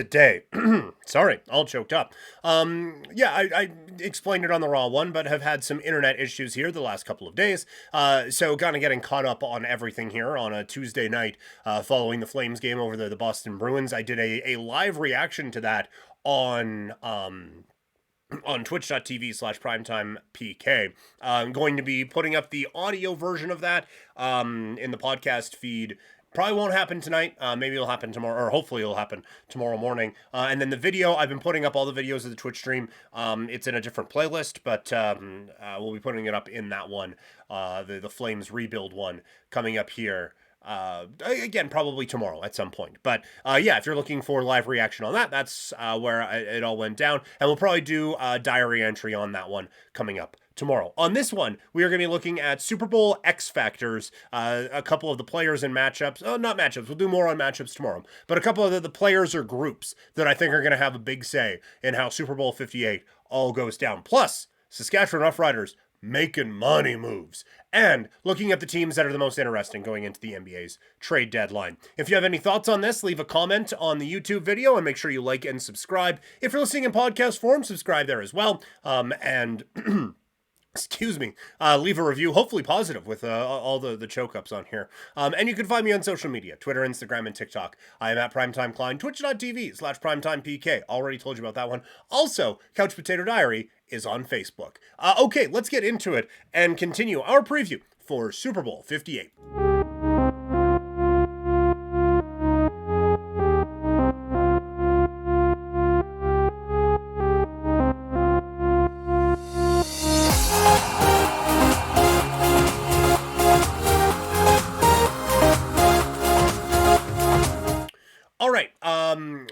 today. Sorry, all choked up. I explained it on the Raw one, but have had some internet issues here the last couple of days. So kind of getting caught up on everything here on a Tuesday night following the Flames game over the Boston Bruins. I did a live reaction to that on twitch.tv/primetimepk. I'm going to be putting up the audio version of that in the podcast feed. Probably won't happen tonight. Maybe it'll happen tomorrow, or hopefully it'll happen tomorrow morning. And then the video, I've been putting up all the videos of the Twitch stream. It's in a different playlist, but we'll be putting it up in that one, the Flames rebuild one coming up here. Again, probably tomorrow at some point. But if you're looking for live reaction on that, that's where it all went down. And we'll probably do a diary entry on that one coming up tomorrow. On this one, we are going to be looking at Super Bowl X Factors, a couple of the players and matchups. Oh, not matchups. We'll do more on matchups tomorrow. But a couple of the players or groups that I think are going to have a big say in how Super Bowl 58 all goes down. Plus, Saskatchewan Roughriders making money moves, and looking at the teams that are the most interesting going into the NBA's trade deadline. If you have any thoughts on this, leave a comment on the YouTube video and make sure you like and subscribe. If you're listening in podcast form, subscribe there as well. And excuse me, leave a review, hopefully positive, with all the choke ups on here. And you can find me on social media, Twitter, Instagram, and TikTok. I am at Primetime Klein, twitch.tv/primetimepk. Already told you about that one. Also, Couch Potato Diary is on Facebook. Okay, let's get into it and continue our preview for Super Bowl 58.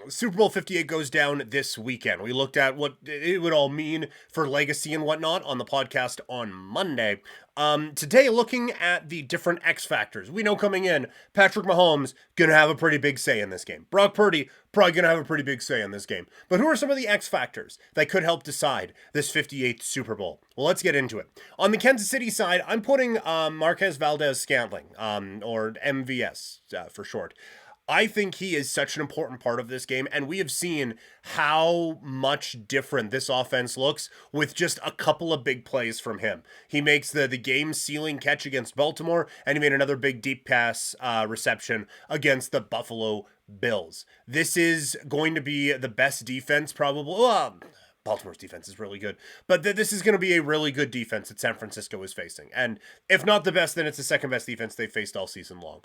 Super Bowl 58 goes down this weekend. We looked at what it would all mean for legacy and whatnot on the podcast on Monday. Today, looking at the different X factors. We know coming in, Patrick Mahomes going to have a pretty big say in this game. Brock Purdy probably going to have a pretty big say in this game. But who are some of the X factors that could help decide this 58th Super Bowl? Well, let's get into it. On the Kansas City side, I'm putting Marquez Valdez-Scantling, or MVS for short. I think he is such an important part of this game, and we have seen how much different this offense looks with just a couple of big plays from him. He makes the game-sealing catch against Baltimore, and he made another big deep pass reception against the Buffalo Bills. This is going to be the best defense, probably. Baltimore's defense is really good, but this is going to be a really good defense that San Francisco is facing. And if not the best, then it's the second best defense they've faced all season long.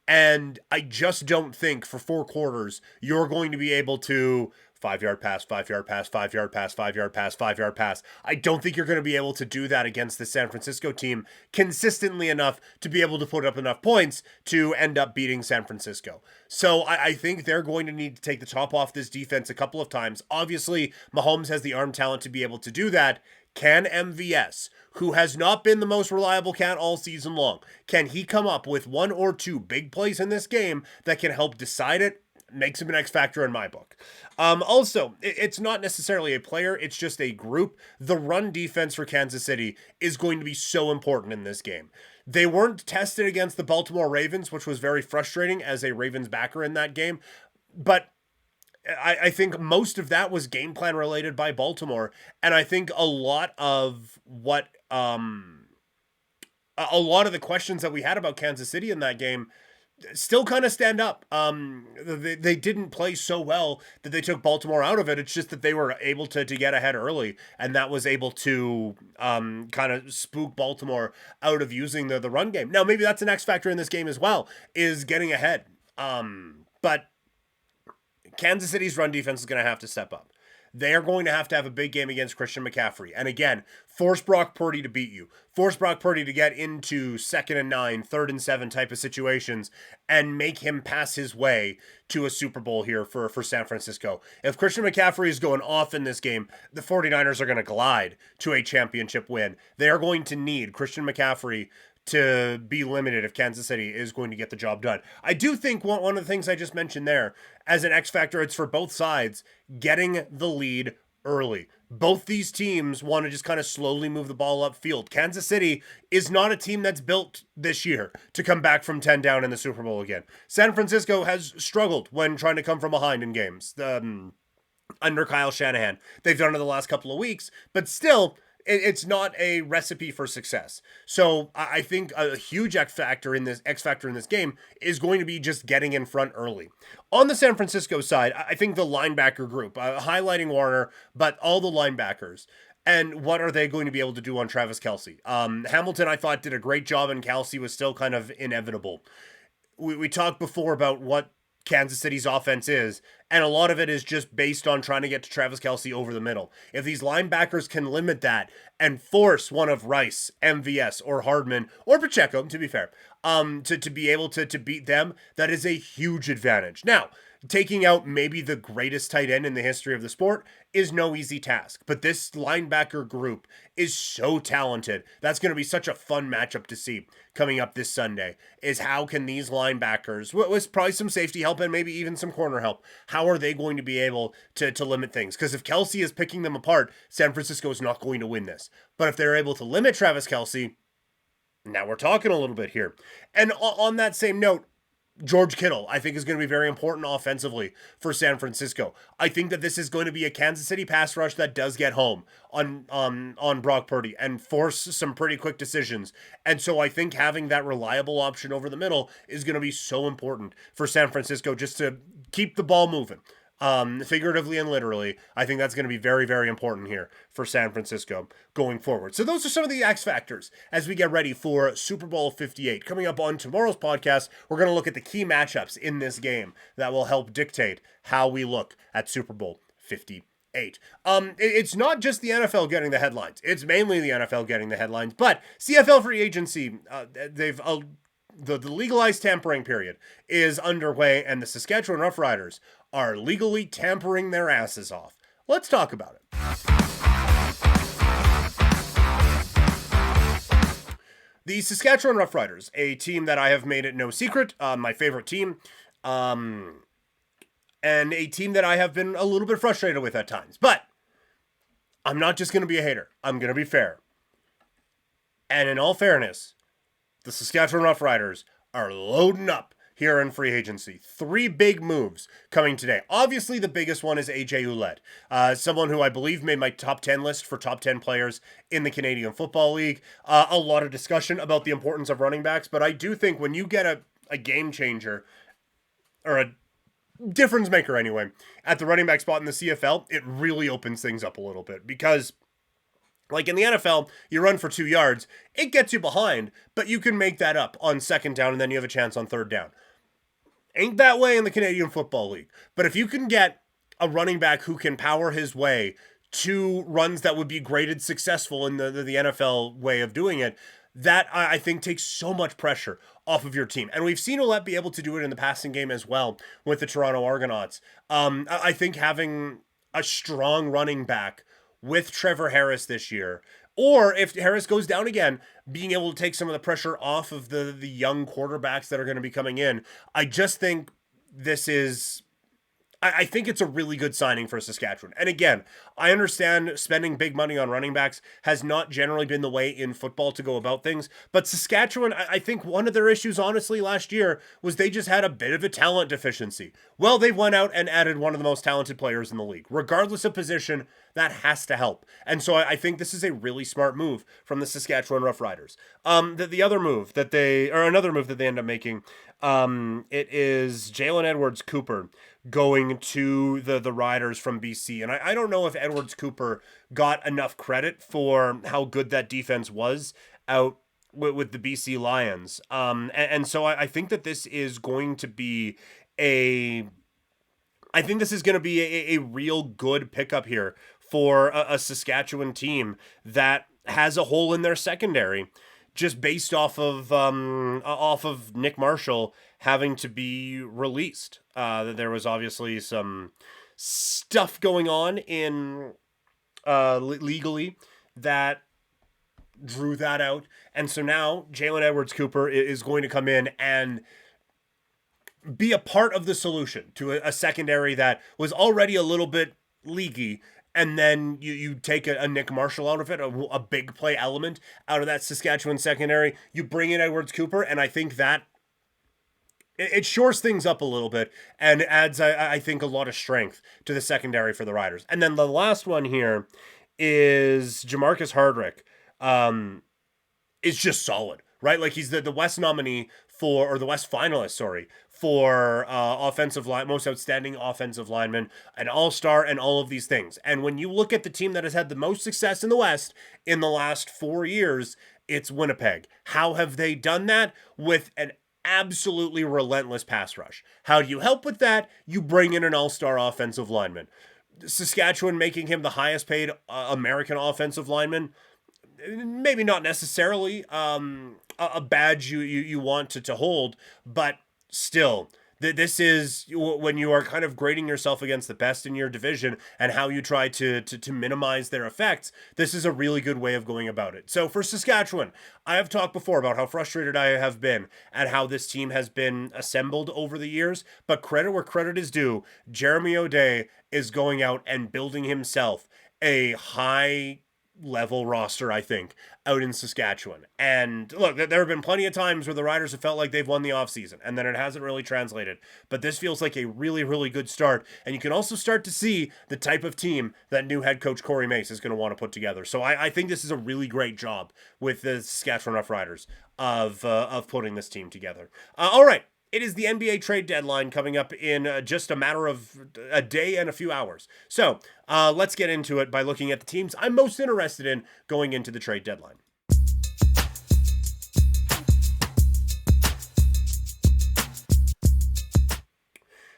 And I just don't think for 4 quarters, you're going to be able to 5-yard pass, 5-yard pass, 5-yard pass, 5-yard pass, 5-yard pass. I don't think you're going to be able to do that against the San Francisco team consistently enough to be able to put up enough points to end up beating San Francisco. So I think they're going to need to take the top off this defense a couple of times. Obviously, Mahomes has the arm talent to be able to do that. Can MVS, who has not been the most reliable cat all season long, can he come up with 1 or 2 big plays in this game that can help decide it? Makes him an X factor in my book. Also, it's not necessarily a player, it's just a group. The run defense for Kansas City is going to be so important in this game. They weren't tested against the Baltimore Ravens, which was very frustrating as a Ravens backer in that game. But I think most of that was game plan related by Baltimore. And I think a lot of what, a lot of the questions that we had about Kansas City in that game still kind of stand up. They didn't play so well that they took Baltimore out of it. It's just that they were able to get ahead early, and that was able to kind of spook Baltimore out of using the run game. Now, maybe that's an X factor in this game as well, is getting ahead. But Kansas City's run defense is going to have to step up. They are going to have a big game against Christian McCaffrey. And again, force Brock Purdy to beat you. Force Brock Purdy to get into 2nd and 9, 3rd and 7 type of situations and make him pass his way to a Super Bowl here for San Francisco. If Christian McCaffrey is going off in this game, the 49ers are going to glide to a championship win. They are going to need Christian McCaffrey to be limited if Kansas City is going to get the job done. I do think one of the things I just mentioned there, as an X factor, it's for both sides, getting the lead early. Both these teams want to just kind of slowly move the ball upfield. Kansas City is not a team that's built this year to come back from 10 down in the Super Bowl again. San Francisco has struggled when trying to come from behind in games. Under Kyle Shanahan. They've done it the last couple of weeks, but still, it's not a recipe for success. So I think a huge X factor in this game is going to be just getting in front early. On the San Francisco side, I think the linebacker group, highlighting Warner, but all the linebackers. And what are they going to be able to do on Travis Kelce? Hamilton, I thought, did a great job, and Kelce was still kind of inevitable. We talked before about what Kansas City's offense is, and a lot of it is just based on trying to get to Travis Kelce over the middle. If these linebackers can limit that and force one of Rice, MVS, or Hardman, or Pacheco, to be fair, to be able to beat them, that is a huge advantage. Now, taking out maybe the greatest tight end in the history of the sport is no easy task, but this linebacker group is so talented. That's going to be such a fun matchup to see coming up this Sunday, is how can these linebackers, with probably some safety help and maybe even some corner help, how are they going to be able to limit things? Because if Kelce is picking them apart, San Francisco is not going to win this. But if they're able to limit Travis Kelce, now we're talking a little bit here. And on that same note, George Kittle, I think, is going to be very important offensively for San Francisco. I think that this is going to be a Kansas City pass rush that does get home on Brock Purdy and force some pretty quick decisions. And so I think having that reliable option over the middle is going to be so important for San Francisco just to keep the ball moving. Figuratively and literally, I think that's going to be very, very important here for San Francisco going forward. So those are some of the X factors as we get ready for Super Bowl 58. Coming up on tomorrow's podcast, we're going to look at the key matchups in this game that will help dictate how we look at Super Bowl 58. It's not just the NFL getting the headlines. It's mainly the NFL getting the headlines, but CFL free agency, the legalized tampering period is underway, and the Saskatchewan Roughriders are legally tampering their asses off. Let's talk about it. The Saskatchewan Roughriders, a team that I have made it no secret, my favorite team, and a team that I have been a little bit frustrated with at times. But I'm not just going to be a hater. I'm going to be fair. And in all fairness, the Saskatchewan Roughriders are loading up here in free agency. 3 big moves coming today. Obviously, the biggest one is AJ Ouellette, someone who I believe made my top 10 list for top 10 players in the Canadian Football League. A lot of discussion about the importance of running backs, but I do think when you get a game changer, or a difference maker anyway, at the running back spot in the CFL, it really opens things up a little bit, because like in the NFL, you run for 2 yards, it gets you behind, but you can make that up on second down, and then you have a chance on third down. Ain't that way in the Canadian Football League. But if you can get a running back who can power his way to runs that would be graded successful in the NFL way of doing it, that I think takes so much pressure off of your team. And we've seen Ouellette be able to do it in the passing game as well with the Toronto Argonauts. I think having a strong running back with Trevor Harris this year, or if Harris goes down again, being able to take some of the pressure off of the young quarterbacks that are going to be coming in. I just think this is, I think it's a really good signing for Saskatchewan. And again, I understand spending big money on running backs has not generally been the way in football to go about things. But Saskatchewan, I think one of their issues, honestly, last year was they just had a bit of a talent deficiency. Well, they went out and added one of the most talented players in the league. Regardless of position, that has to help. And so I think this is a really smart move from the Saskatchewan Roughriders. The other move that another move that they end up making, it is Jalen Edwards-Cooper going to the Riders from BC. And I don't know if Edwards-Cooper got enough credit for how good that defense was out with the BC Lions. And so I think that this is going to be a real good pickup here for a Saskatchewan team that has a hole in their secondary, just based off of Nick Marshall having to be released. There was obviously some stuff going on in legally that drew that out, and so now Jalen Edwards-Cooper is going to come in and be a part of the solution to a secondary that was already a little bit leaky and then you take a Nick Marshall out of it, a big play element out of that Saskatchewan secondary. You bring in Edwards Cooper, and I think that it shores things up a little bit and adds, I think, a lot of strength to the secondary for the Riders. And then the last one here is Jamarcus Hardrick. Is just solid, right? Like he's the West nominee for, or the West finalist, sorry, for offensive line, most outstanding offensive lineman, an all-star, and all of these things. And when you look at the team that has had the most success in the West in the last 4 years, it's Winnipeg. How have they done that? With an absolutely relentless pass rush. How do you help with that? You bring in an all-star offensive lineman. Saskatchewan making him the highest paid American offensive lineman, maybe not necessarily a badge you want to hold, but still, this is when you are kind of grading yourself against the best in your division and how you try to minimize their effects. This is a really good way of going about it. So for Saskatchewan, I have talked before about how frustrated I have been at how this team has been assembled over the years, but credit where credit is due. Jeremy O'Day is going out and building himself a high level roster, I think, out in Saskatchewan. And look, there have been plenty of times where the Riders have felt like they've won the offseason, and then it hasn't really translated. But this feels like a really, really good start. And you can also start to see the type of team that new head coach Corey Mace is going to want to put together. So I think this is a really great job with the Saskatchewan Roughriders of putting this team together. All right. It is the NBA trade deadline coming up in just a matter of a day and a few hours. So let's get into it by looking at the teams I'm most interested in going into the trade deadline.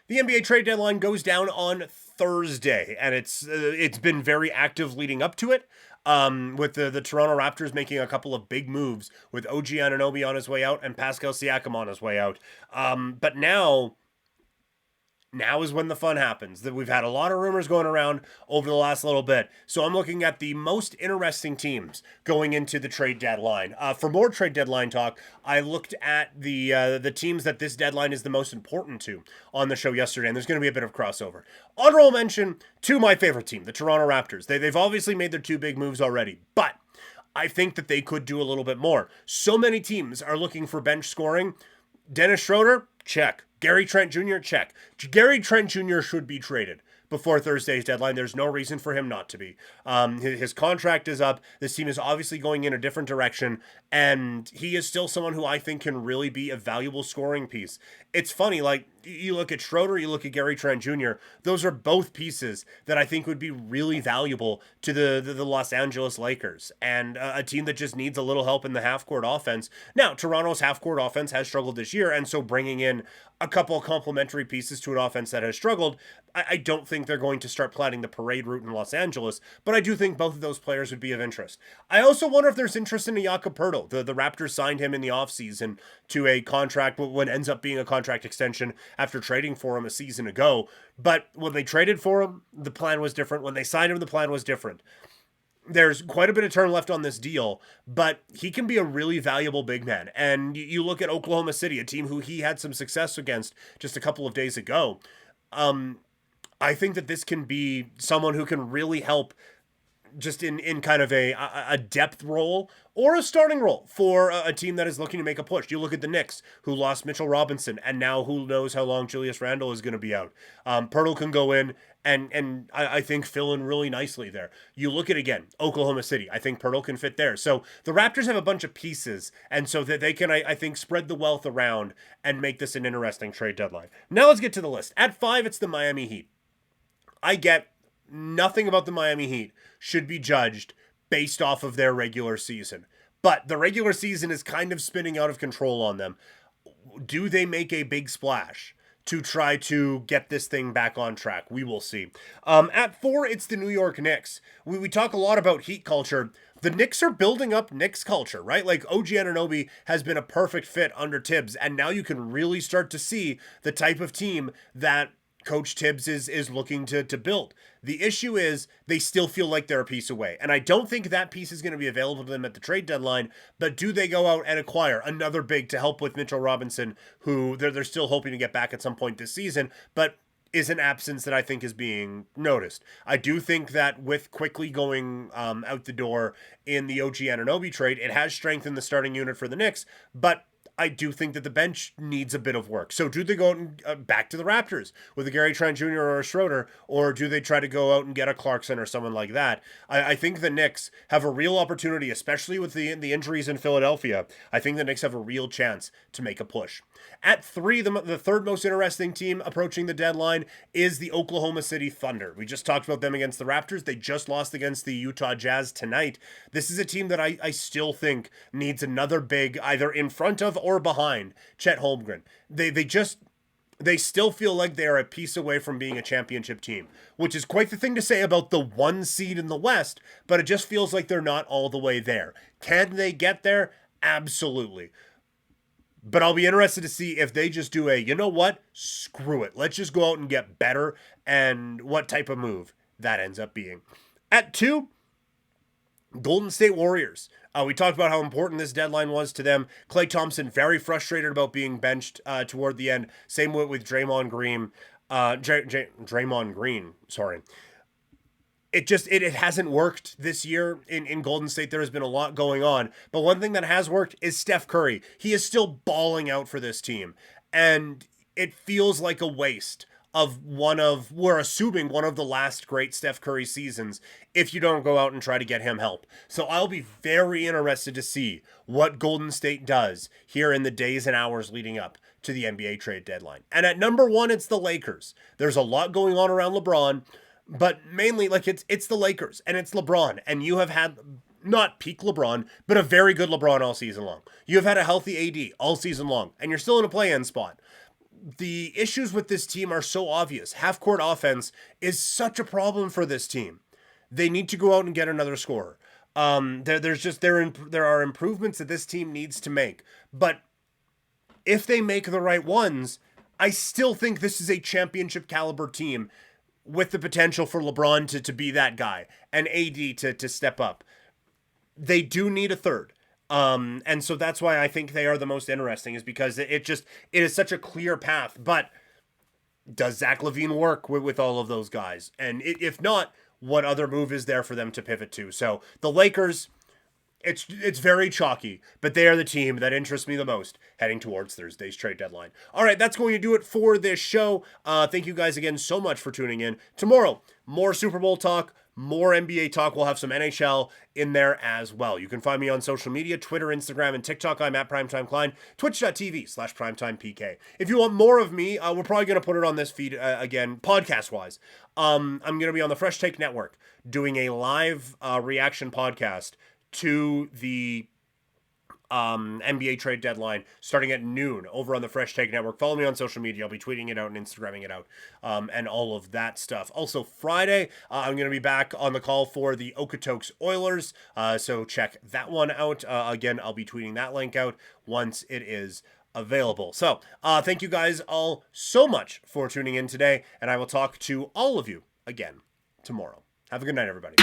The NBA trade deadline goes down on Thursday, and it's been very active leading up to it. With the Toronto Raptors making a couple of big moves with OG Anunoby on his way out and Pascal Siakam on his way out. But now is when the fun happens. That we've had a lot of rumors going around over the last little bit. So I'm looking at the most interesting teams going into the trade deadline. For more trade deadline talk, I looked at the teams that this deadline is the most important to on the show yesterday, and there's going to be a bit of crossover. Honorable mention to my favorite team, the Toronto Raptors. They've obviously made their 2 big moves already, but I think that they could do a little bit more. So many teams are looking for bench scoring. Dennis Schroeder, check. Gary Trent Jr., check. Gary Trent Jr. should be traded before Thursday's deadline. There's no reason for him not to be. His contract is up. This team is obviously going in a different direction, and he is still someone who I think can really be a valuable scoring piece. It's funny, like, you look at Schroeder, you look at Gary Trent Jr., those are both pieces that I think would be really valuable to the Los Angeles Lakers, and a team that just needs a little help in the half-court offense. Now, Toronto's half-court offense has struggled this year, and so bringing in a couple of complementary pieces to an offense that has struggled, I don't think they're going to start planning the parade route in Los Angeles, but I do think both of those players would be of interest. I also wonder if there's interest in Jakob Poeltl. The Raptors signed him in the offseason to a contract, what ends up being a contract extension after trading for him a season ago. But when they traded for him, the plan was different. When they signed him, the plan was different. There's quite a bit of term left on this deal, but he can be a really valuable big man. And you look at Oklahoma City, a team who he had some success against just a couple of days ago. I think that this can be someone who can really help just in kind of a depth role or a starting role for a team that is looking to make a push. You look at the Knicks, who lost Mitchell Robinson, and now who knows how long Julius Randle is going to be out. Poeltl can go in and I think fill in really nicely there. You look at, again, Oklahoma City. I think Poeltl can fit there. So the Raptors have a bunch of pieces, and so that they can, I think, spread the wealth around and make this an interesting trade deadline. Now let's get to the list. At 5, it's the Miami Heat. I get nothing about the Miami Heat should be judged based off of their regular season. But the regular season is kind of spinning out of control on them. Do they make a big splash to try to get this thing back on track? We will see. At 4, it's the New York Knicks. We talk a lot about Heat culture. The Knicks are building up Knicks culture, right? Like OG Anunoby has been a perfect fit under Tibbs, and now you can really start to see the type of team that Coach Tibbs is looking to build. The issue is they still feel like they're a piece away. And I don't think that piece is going to be available to them at the trade deadline, but do they go out and acquire another big to help with Mitchell Robinson, who they're still hoping to get back at some point this season, but is an absence that I think is being noticed. I do think that with quickly going out the door in the OG Anunoby trade, it has strengthened the starting unit for the Knicks, but I do think that the bench needs a bit of work. So do they go out and back to the Raptors with a Gary Trent Jr. or a Schroeder, or do they try to go out and get a Clarkson or someone like that? I think the Knicks have a real opportunity, especially with the injuries in Philadelphia. I think the Knicks have a real chance to make a push. At 3, the third most interesting team approaching the deadline is the Oklahoma City Thunder. We just talked about them against the Raptors. They just lost against the Utah Jazz tonight. This is a team that I still think needs another big, either in front of or behind Chet Holmgren. They still feel like they are a piece away from being a championship team, which is quite the thing to say about the 1 seed in the West, but it just feels like they're not all the way there. Can they get there? Absolutely. But I'll be interested to see if they just do you know what? Screw it. Let's just go out and get better, and what type of move that ends up being. At 2, Golden State Warriors. We talked about how important this deadline was to them. Klay Thompson, very frustrated about being benched toward the end. Same with Draymond Green. Draymond Green, sorry. It hasn't worked this year in Golden State. There has been a lot going on. But one thing that has worked is Steph Curry. He is still balling out for this team. And it feels like a waste of we're assuming one of the last great Steph Curry seasons if you don't go out and try to get him help. So I'll be very interested to see what Golden State does here in the days and hours leading up to the NBA trade deadline. And at number 1, it's the Lakers. There's a lot going on around LeBron, but mainly it's the Lakers and it's LeBron, and you have had not peak LeBron, but a very good LeBron all season long. You have had a healthy AD all season long, and you're still in a play-in spot. The issues with this team are so obvious. Half-court offense is such a problem for this team. They need to go out and get another scorer. There are improvements that this team needs to make, but if they make the right ones, I still think this is a championship caliber team with the potential for LeBron to be that guy and AD to step up. They do need a third. And so that's why I think they are the most interesting, is because it is such a clear path. But does Zach LaVine work with all of those guys? And if not, what other move is there for them to pivot to? So the Lakers, it's very chalky, but they are the team that interests me the most heading towards Thursday's trade deadline. All right, that's going to do it for this show. Thank you guys again so much for tuning in. Tomorrow, more Super Bowl talk, more NBA talk. We'll have some NHL in there as well. You can find me on social media, Twitter, Instagram, and TikTok. I'm at Primetime Klein, twitch.tv/PrimetimePK. If you want more of me, we're probably going to put it on this feed again, podcast-wise. I'm going to be on the Fresh Take Network doing a live reaction podcast to the NBA trade deadline starting at noon over on the Fresh Take Network. Follow me on social media. I'll be tweeting it out and Instagramming it out and all of that stuff. Also, Friday, I'm going to be back on the call for the Okotoks Oilers, so check that one out. Again, I'll be tweeting that link out once it is available. So, thank you guys all so much for tuning in today, and I will talk to all of you again tomorrow. Have a good night, everybody.